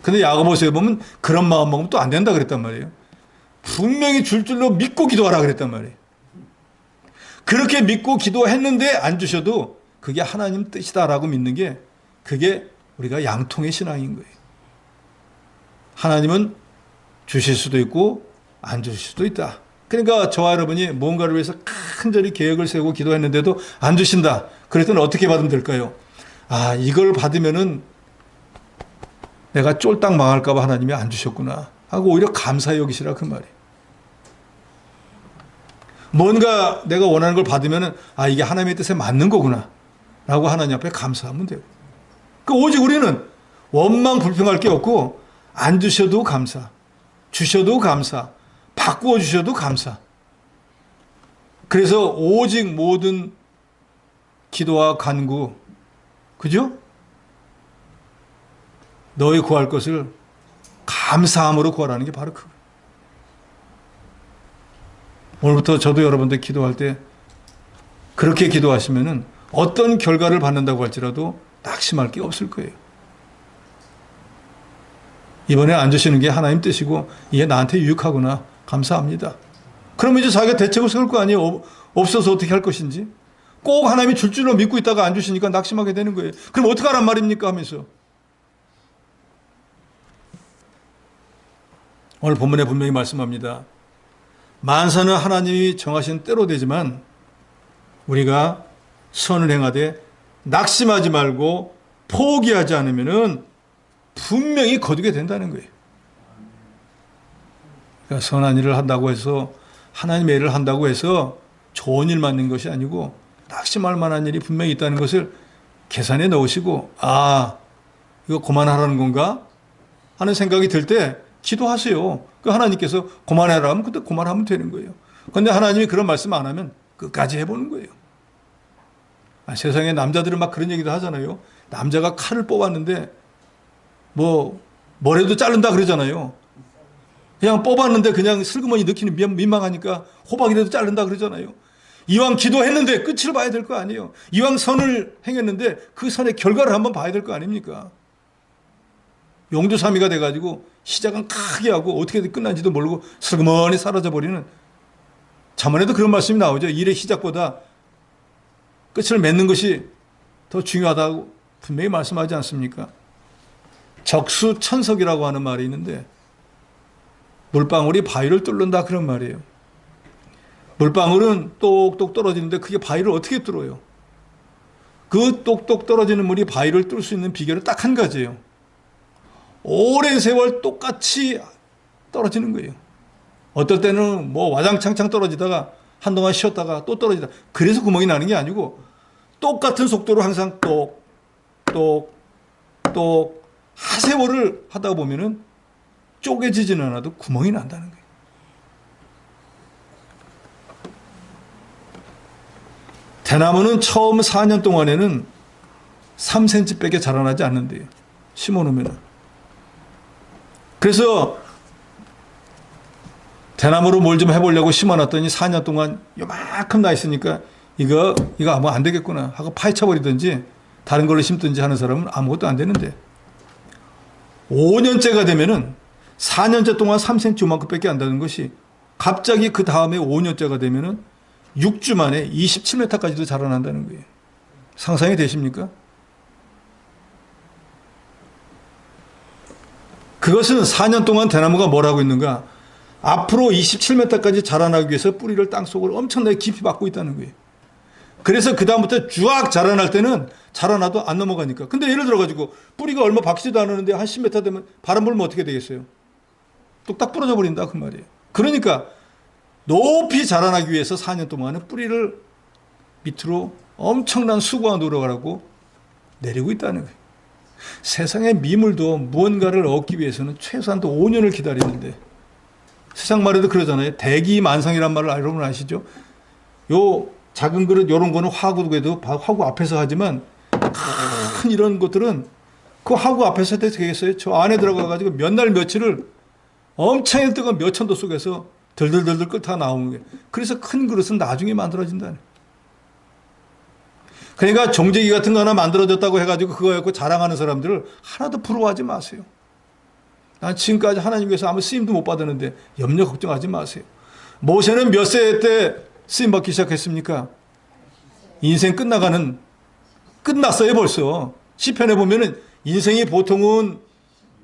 근데 야고보서에 보면 그런 마음 먹으면 또 안 된다 그랬단 말이에요. 분명히 줄 줄로 믿고 기도하라 그랬단 말이에요. 그렇게 믿고 기도했는데 안 주셔도 그게 하나님 뜻이다라고 믿는 게 그게 우리가 양통의 신앙인 거예요. 하나님은 주실 수도 있고 안 주실 수도 있다. 그러니까 저와 여러분이 뭔가를 위해서 간절히 계획을 세우고 기도했는데도 안 주신다. 그랬더니 어떻게 받으면 될까요? 아, 이걸 받으면은 내가 쫄딱 망할까 봐 하나님이 안 주셨구나 하고 오히려 감사히 여기시라 그 말이에요. 뭔가 내가 원하는 걸 받으면은 아, 이게 하나님의 뜻에 맞는 거구나 라고 하나님 앞에 감사하면 돼요. 그 오직 우리는 원망 불평할 게 없고 안 주셔도 감사, 주셔도 감사, 바꾸어 주셔도 감사. 그래서 오직 모든 기도와 간구, 그죠? 너희 구할 것을 감사함으로 구하라는 게 바로 그거예요. 오늘부터 저도 여러분들 기도할 때 그렇게 기도하시면은 어떤 결과를 받는다고 할지라도 낙심할 게 없을 거예요. 이번에 안 주시는 게 하나님 뜻이고 이게 나한테 유익하구나. 감사합니다. 그러면 이제 자기가 대책을 세울 거 아니에요. 없어서 어떻게 할 것인지. 꼭 하나님이 줄 줄로 믿고 있다가 안 주시니까 낙심하게 되는 거예요. 그럼 어떻게 하란 말입니까? 하면서. 오늘 본문에 분명히 말씀합니다. 만사는 하나님이 정하신 때로 되지만 우리가 선을 행하되 낙심하지 말고 포기하지 않으면은 분명히 거두게 된다는 거예요. 그러니까 선한 일을 한다고 해서 하나님의 일을 한다고 해서 좋은 일만 있는 것이 아니고 낙심할 만한 일이 분명히 있다는 것을 계산에 넣으시고 아 이거 그만하라는 건가 하는 생각이 들 때 기도하세요. 그 하나님께서 그만하라 하면 그때 그만하면 되는 거예요. 그런데 하나님이 그런 말씀 안 하면 끝까지 해보는 거예요. 세상에 남자들은 막 그런 얘기도 하잖아요. 남자가 칼을 뽑았는데 뭐래도 자른다 그러잖아요. 그냥 뽑았는데 그냥 슬그머니 넣기는 민망하니까 호박이라도 자른다 그러잖아요. 이왕 기도했는데 끝을 봐야 될 거 아니에요. 이왕 선을 행했는데 그 선의 결과를 한번 봐야 될 거 아닙니까? 용두사미가 돼가지고 시작은 크게 하고 어떻게 끝난지도 모르고 슬그머니 사라져버리는, 자문에도 그런 말씀이 나오죠. 일의 시작보다 끝을 맺는 것이 더 중요하다고 분명히 말씀하지 않습니까? 적수천석이라고 하는 말이 있는데 물방울이 바위를 뚫는다 그런 말이에요. 물방울은 똑똑 떨어지는데 그게 바위를 어떻게 뚫어요? 그 똑똑 떨어지는 물이 바위를 뚫을 수 있는 비결은 딱 한 가지예요. 오랜 세월 똑같이 떨어지는 거예요. 어떨 때는 와장창창 떨어지다가 한동안 쉬었다가 또 떨어지다. 그래서 구멍이 나는 게 아니고 똑같은 속도로 항상 똑 하세월을 하다 보면은 쪼개지지는 않아도 구멍이 난다는 거예요. 대나무는 처음 4년 동안에는 3cm밖에 자라나지 않는데요. 심어놓으면. 그래서 대나무로 뭘 좀 해보려고 심어놨더니 4년 동안 요만큼 나 있으니까 이거 아무 안 되겠구나 하고 파헤쳐버리든지 다른 걸로 심든지 하는 사람은 아무것도 안 되는데 5년째가 되면은 4년째 동안 3cm 요만큼밖에 안 되는 것이 갑자기 그 다음에 5년째가 되면은 6주 만에 27m까지도 자라난다는 거예요. 상상이 되십니까? 그것은 4년 동안 대나무가 뭘 하고 있는가? 앞으로 27m까지 자라나기 위해서 뿌리를 땅속으로 엄청나게 깊이 박고 있다는 거예요. 그래서 그 다음부터 쫙 자라날 때는 자라나도 안 넘어가니까. 근데 예를 들어가지고 뿌리가 얼마 박히지도 않았는데 한 10m 되면 바람 불면 어떻게 되겠어요? 뚝딱 부러져 버린다 그 말이에요. 그러니까 높이 자라나기 위해서 4년 동안은 뿌리를 밑으로 엄청난 수고와 노력을 하고 내리고 있다는 거예요. 세상의 미물도 무언가를 얻기 위해서는 최소한도 5년을 기다리는데 세상 말에도 그러잖아요. 대기만성이란 말을 여러분 아시죠? 요 작은 그릇 요런 거는 화구에도 화구 앞에서 하지만 큰 이런 것들은 그 화구 앞에서 해도 되겠어요? 저 안에 들어가가지고 몇 날 며칠을 엄청나게 뜨거운 몇 천도 속에서 덜덜덜덜 끓다 나오는 거예요. 그래서 큰 그릇은 나중에 만들어진다는. 그러니까 종제기 같은 거 하나 만들어졌다고 해가지고 그거 갖고 자랑하는 사람들을 하나도 부러워하지 마세요. 난 지금까지 하나님께서 아무 쓰임도 못 받았는데 염려 걱정하지 마세요. 모세는 몇 세 때 쓰임 받기 시작했습니까? 인생 끝났어요 벌써. 시편에 보면은 인생이 보통은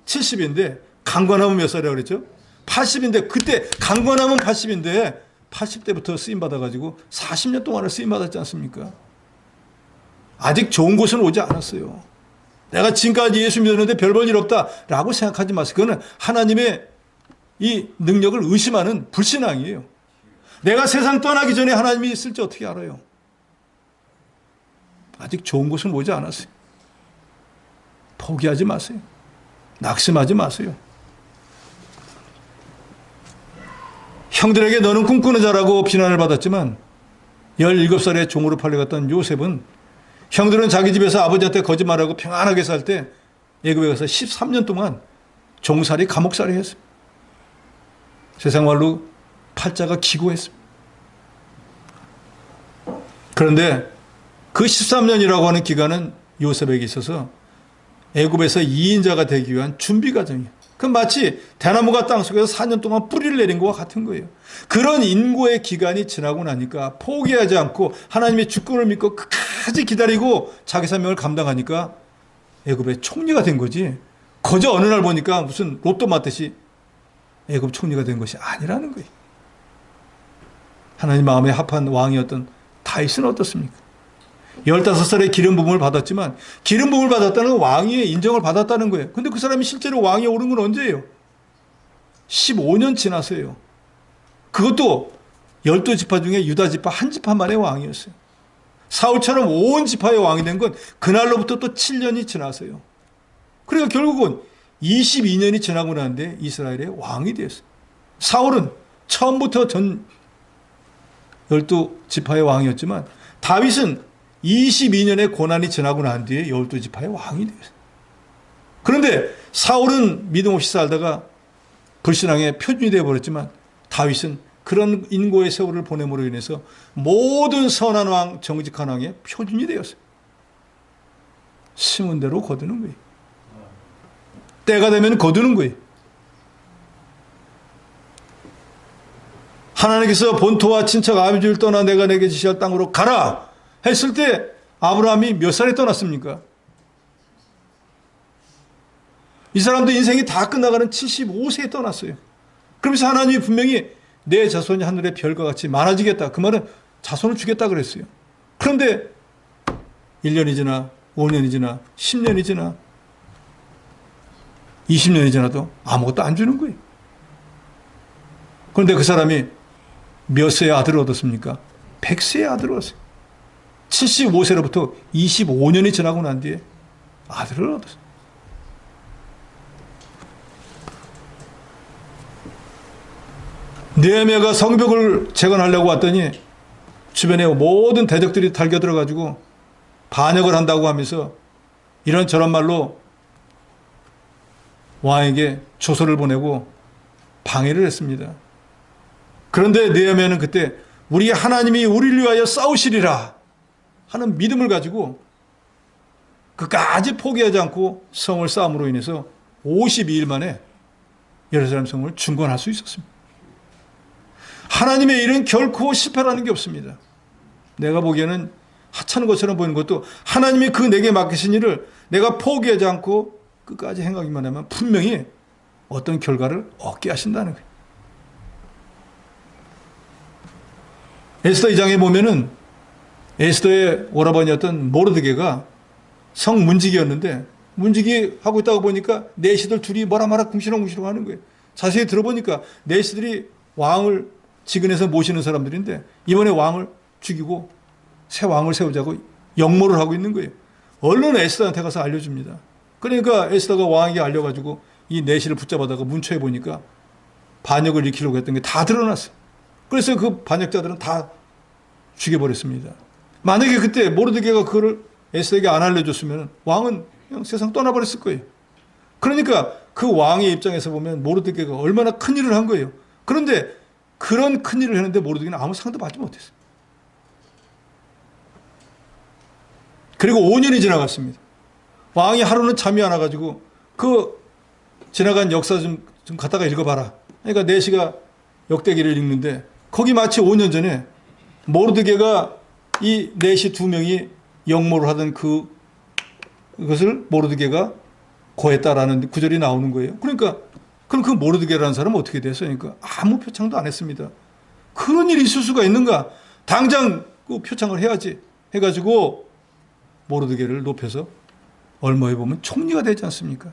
70인데 강건하면 몇 살이라고 그랬죠? 80인데 그때 강건하면 80인데 80대부터 쓰임 받아가지고 40년 동안을 쓰임 받았지 않습니까? 아직 좋은 곳은 오지 않았어요. 내가 지금까지 예수 믿었는데 별 볼 일 없다라고 생각하지 마세요. 그거는 하나님의 이 능력을 의심하는 불신앙이에요. 내가 세상 떠나기 전에 하나님이 있을지 어떻게 알아요? 아직 좋은 곳은 오지 않았어요. 포기하지 마세요. 낙심하지 마세요. 형들에게 너는 꿈꾸는 자라고 비난을 받았지만 17살에 종으로 팔려갔던 요셉은 형들은 자기 집에서 아버지한테 거짓말하고 평안하게 살 때 애굽에 가서 13년 동안 종살이 감옥살이 했습니다. 세상 말로 팔자가 기고했습니다. 그런데 그 13년이라고 하는 기간은 요셉에게 있어서 애굽에서 2인자가 되기 위한 준비 과정이에요. 그 마치 대나무가 땅속에서 4년 동안 뿌리를 내린 것과 같은 거예요. 그런 인고의 기간이 지나고 나니까 포기하지 않고 하나님의 주권을 믿고 끝까지 기다리고 자기 사명을 감당하니까 애굽의 총리가 된 거지. 거저 어느 날 보니까 무슨 로또 맞듯이 애굽 총리가 된 것이 아니라는 거예요. 하나님 마음에 합한 왕이었던 다윗은 어떻습니까? 15살에 기름 부음을 받았지만 기름 부음을 받았다는 건 왕위의 인정을 받았다는 거예요. 근데 그 사람이 실제로 왕위에 오른 건 언제예요? 15년 지나서요. 그것도 12지파 중에 유다 지파 한 지파만의 왕이었어요. 사울처럼 온 지파의 왕이 된 건 그날로부터 또 7년이 지나서요. 그러니까 결국은 22년이 지나고 나는데 이스라엘의 왕이 되었어요. 사울은 처음부터 전 12지파의 왕이었지만 다윗은 22년의 고난이 지나고 난 뒤에 12지파의 왕이 되었어요. 그런데 사울은 믿음 없이 살다가 불신앙의 표준이 되어버렸지만 다윗은 그런 인고의 세월을 보냄으로 인해서 모든 선한 왕, 정직한 왕의 표준이 되었어요. 심은 대로 거두는 거예요. 때가 되면 거두는 거예요. 하나님께서 본토와 친척 아비주를 떠나 내가 내게 지시할 땅으로 가라 했을 때 아브라함이 몇 살에 떠났습니까? 이 사람도 인생이 다 끝나가는 75세에 떠났어요. 그러면서 하나님이 분명히 내 자손이 하늘의 별과 같이 많아지겠다. 그 말은 자손을 주겠다 그랬어요. 그런데 1년이 지나 5년이 지나 10년이 지나 20년이 지나도 아무것도 안 주는 거예요. 그런데 그 사람이 몇 세의 아들을 얻었습니까? 100세의 아들을 얻었어요. 75세로부터 25년이 지나고 난 뒤에 아들을 얻었어요. 느헤미야가 성벽을 재건하려고 왔더니 주변에 모든 대적들이 달겨들어가지고 반역을 한다고 하면서 이런저런 말로 왕에게 조서를 보내고 방해를 했습니다. 그런데 느헤미야는 그때 우리 하나님이 우리를 위하여 싸우시리라 하는 믿음을 가지고 그까지 포기하지 않고 성을 쌓음으로 인해서 52일 만에 예루살렘 성을 중건할 수 있었습니다. 하나님의 일은 결코 실패라는 게 없습니다. 내가 보기에는 하찮은 것처럼 보이는 것도 하나님이 그 내게 맡기신 일을 내가 포기하지 않고 끝까지 행하기만 하면 분명히 어떤 결과를 얻게 하신다는 거예요. 에스더 2장에 보면은 에스더의 오라버니였던 모르드게가 성 문지기였는데 문지기 하고 있다가 보니까 내시들 둘이 뭐라 궁시렁궁시렁 하는 거예요. 자세히 들어보니까 내시들이 왕을 지근해서 모시는 사람들인데 이번에 왕을 죽이고 새 왕을 세우자고 역모를 하고 있는 거예요. 얼른 에스더한테 가서 알려줍니다. 그러니까 에스더가 왕에게 알려가지고 이 내시를 붙잡아다가 문초해 보니까 반역을 일으키려고 했던 게 다 드러났어요. 그래서 그 반역자들은 다 죽여버렸습니다. 만약에 그때 모르드게가 그거를 에스더에게 안 알려줬으면 왕은 그냥 세상 떠나버렸을 거예요. 그러니까 그 왕의 입장에서 보면 모르드게가 얼마나 큰 일을 한 거예요. 그런데 그런 큰 일을 했는데 모르드게는 아무 상도 받지 못했어요. 그리고 5년이 지나갔습니다. 왕이 하루는 잠이 안 와가지고 그 지나간 역사 좀 갖다가 읽어봐라. 그러니까 내시가 역대기를 읽는데 거기 마치 5년 전에 모르드게가 이 내시 두 명이 역모를 하던 그것을 모르드게가 고했다라는 구절이 나오는 거예요. 그러니까 그럼 그 모르드게라는 사람은 어떻게 됐어요? 그러니까 아무 표창도 안 했습니다. 그런 일이 있을 수가 있는가? 당장 그 표창을 해야지 해가지고 모르드게를 높여서 얼마 후에 보면 총리가 되지 않습니까?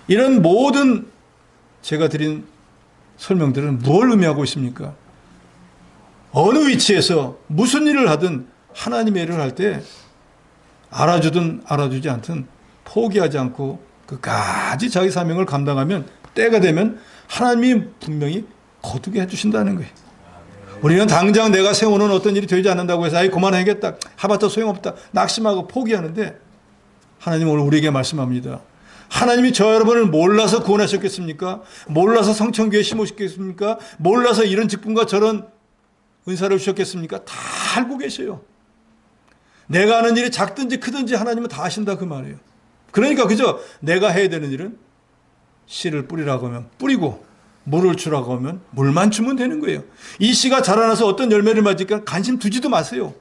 이런 모든 제가 드린 설명들은 뭘 의미하고 있습니까? 어느 위치에서 무슨 일을 하든 하나님의 일을 할 때 알아주든 알아주지 않든 포기하지 않고 끝까지 자기 사명을 감당하면 때가 되면 하나님이 분명히 거두게 해주신다는 거예요. 우리는 당장 내가 세우는 어떤 일이 되지 않는다고 해서 아이 그만하겠다 하봤자 소용없다 낙심하고 포기하는데 하나님은 오늘 우리에게 말씀합니다. 하나님이 저 여러분을 몰라서 구원하셨겠습니까? 몰라서 성천교에 심으셨겠습니까? 몰라서 이런 직분과 저런 은사를 주셨겠습니까? 다 알고 계셔요. 내가 하는 일이 작든지 크든지 하나님은 다 아신다 그 말이에요. 그러니까 그저 내가 해야 되는 일은 씨를 뿌리라고 하면 뿌리고 물을 주라고 하면 물만 주면 되는 거예요. 이 씨가 자라나서 어떤 열매를 맺을까 관심 두지도 마세요.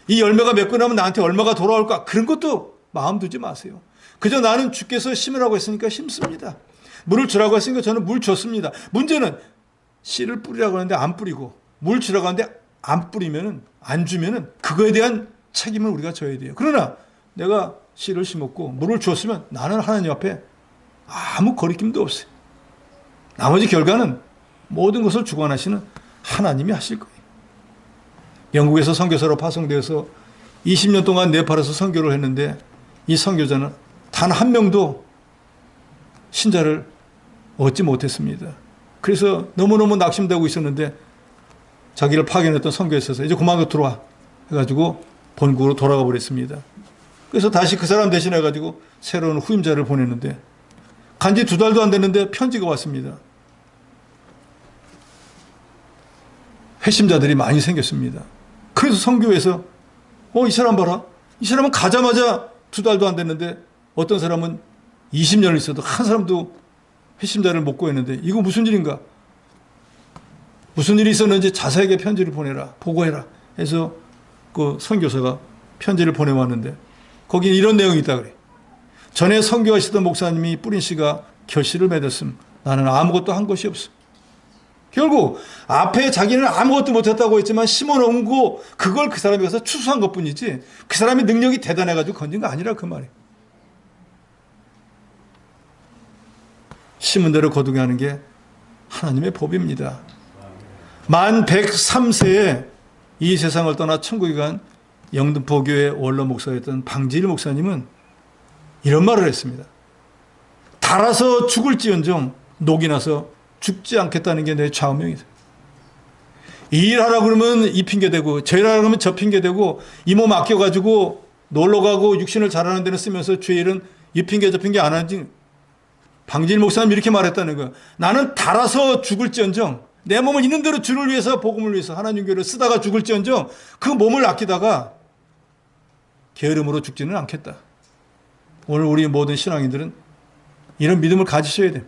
이 열매가 맺고 나면 나한테 얼마가 돌아올까 그런 것도 마음 두지 마세요. 그저 나는 주께서 심으라고 했으니까 심습니다. 물을 주라고 했으니까 저는 물 줬습니다. 문제는 씨를 뿌리라고 하는데 안 뿌리고 물 주라고 하는데 안 뿌리면은 안 주면은 그거에 대한 책임을 우리가 져야 돼요. 그러나 내가 씨를 심었고 물을 주었으면 나는 하나님 앞에 아무 거리낌도 없어요. 나머지 결과는 모든 것을 주관하시는 하나님이 하실 거예요. 영국에서 선교사로 파송되어서 20년 동안 네팔에서 선교를 했는데 이 선교자는 단 한 명도 신자를 얻지 못했습니다. 그래서 너무너무 낙심되고 있었는데 자기를 파견했던 선교에 있어서 이제 그만 들어와. 해가지고 본국으로 돌아가 버렸습니다. 그래서 다시 그 사람 대신해가지고 새로운 후임자를 보냈는데 간지 2달도 안 됐는데 편지가 왔습니다. 회심자들이 많이 생겼습니다. 그래서 선교에서 이 사람 봐라. 이 사람은 가자마자 2달도 안 됐는데 어떤 사람은 20년을 있어도 한 사람도 회심자를 못 구했는데 이거 무슨 일인가? 무슨 일이 있었는지 자세하게 편지를 보내라. 보고해라. 해서 그 선교사가 편지를 보내왔는데 거기에 이런 내용이 있다 그래. 전에 선교하시던 목사님이 뿌린 씨가 결실을 맺었음. 나는 아무것도 한 것이 없음. 결국 앞에 자기는 아무것도 못했다고 했지만 심어놓은 거 그걸 그 사람이 가서 추수한 것뿐이지 그 사람의 능력이 대단해가지고 건진 거 아니라 그 말이에요. 심은 대로 거두게 하는 게 하나님의 법입니다. 만 103세에 이 세상을 떠나 천국에 간 영등포교회 원로 목사였던 방지일 목사님은 이런 말을 했습니다. 달아서 죽을지언정 녹이 나서 죽지 않겠다는 게 내 좌우명이다. 이 일하라 그러면 이 핑계대고 저 일하라 그러면 저 핑계대고 이 몸 아껴가지고 놀러가고 육신을 잘하는 데는 쓰면서 죄일은 이 핑계 저 핑계 안 하지. 방지일 목사님 이렇게 말했다는 거야. 나는 달아서 죽을지언정 내 몸을 있는 대로 주를 위해서 복음을 위해서 하나님 교회를 쓰다가 죽을지언정 그 몸을 아끼다가 게으름으로 죽지는 않겠다. 오늘 우리 모든 신앙인들은 이런 믿음을 가지셔야 돼요.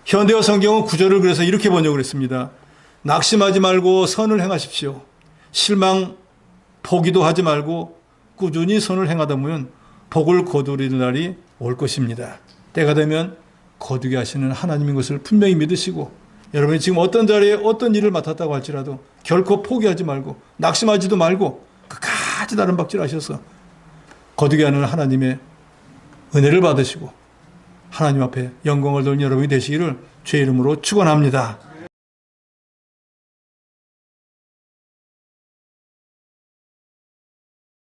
현대어 성경은 구절을 그래서 이렇게 번역을 했습니다. 낙심하지 말고 선을 행하십시오. 실망, 포기도 하지 말고 꾸준히 선을 행하다 보면 복을 거두리는 날이 올 것입니다. 때가 되면 거두게 하시는 하나님인 것을 분명히 믿으시고 여러분이 지금 어떤 자리에 어떤 일을 맡았다고 할지라도 결코 포기하지 말고 낙심하지도 말고 끝까지 나름박질 하셔서 거두게 하는 하나님의 은혜를 받으시고 하나님 앞에 영광을 돌리는 여러분이 되시기를 주의 이름으로 축원합니다.